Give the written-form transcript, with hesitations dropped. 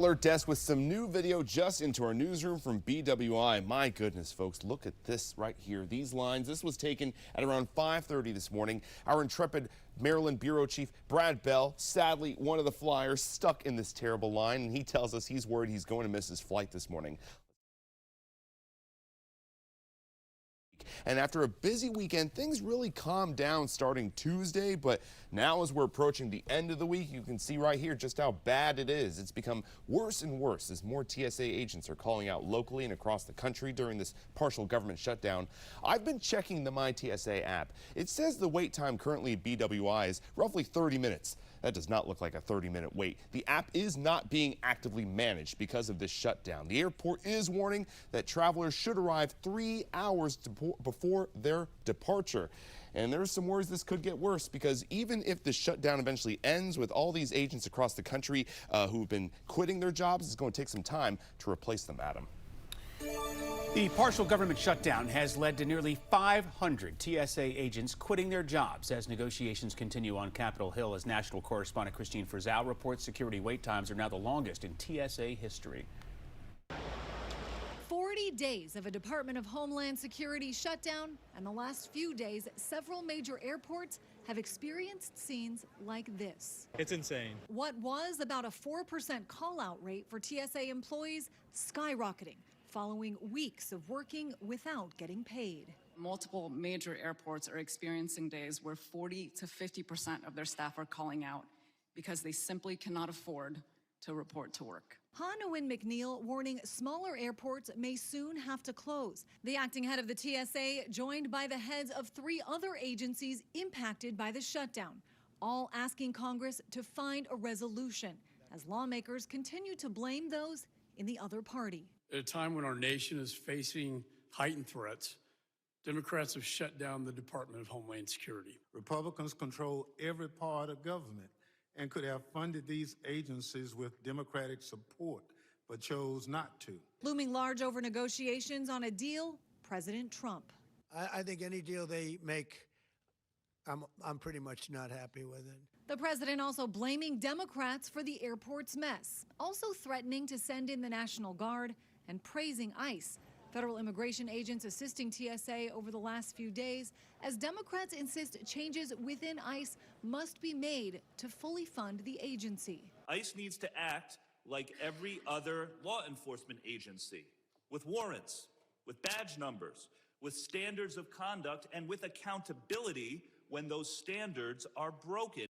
Alert desk with some new video just into our newsroom from BWI. My goodness, folks, look at this right here. These lines, this was taken at around 5:30 this morning. Our intrepid Maryland Bureau Chief Brad Bell, sadly one of the flyers, stuck in this terrible line, and he tells us he's worried he's going to miss his flight this morning. And after a busy weekend, things really calmed down starting Tuesday, but now as we're approaching the end of the week, you can see right here just how bad it is. It's become worse and worse as more TSA agents are calling out locally and across the country during this partial government shutdown. I've been checking the My TSA app. It says the wait time currently at BWI is roughly 30 minutes. That does not look like a 30-minute wait. The app is not being actively managed because of this shutdown. The airport is warning that travelers should arrive 3 hours before their departure. And there's some worries this could get worse because even if the shutdown eventually ends with all these agents across the country who've been quitting their jobs, it's going to take some time to replace them, Adam. The partial government shutdown has led to nearly 500 TSA agents quitting their jobs as negotiations continue on Capitol Hill. As national correspondent Christine Frizzell reports, security wait times are now the longest in TSA history. 40 days of a Department of Homeland Security shutdown, and the last few days, several major airports have experienced scenes like this. It's insane. What was about a 4% call-out rate for TSA employees skyrocketing following weeks of working without getting paid. Multiple major airports are experiencing days where 40 to 50% of their staff are calling out because they simply cannot afford to report to work. Hanwin McNeil warning smaller airports may soon have to close. The acting head of the TSA joined by the heads of 3 other agencies impacted by the shutdown, all asking Congress to find a resolution as lawmakers continue to blame those in the other party. At a time when our nation is facing heightened threats, Democrats have shut down the Department of Homeland Security. Republicans control every part of government and could have funded these agencies with Democratic support, but chose not to. Looming large over negotiations on a deal, President Trump. I think any deal they make, I'm pretty much not happy with it. The president also blaming Democrats for the airport's mess, also threatening to send in the National Guard and praising ICE, federal immigration agents assisting TSA over the last few days, as Democrats insist changes within ICE must be made to fully fund the agency. ICE needs to act like every other law enforcement agency, with warrants, with badge numbers, with standards of conduct, and with accountability when those standards are broken.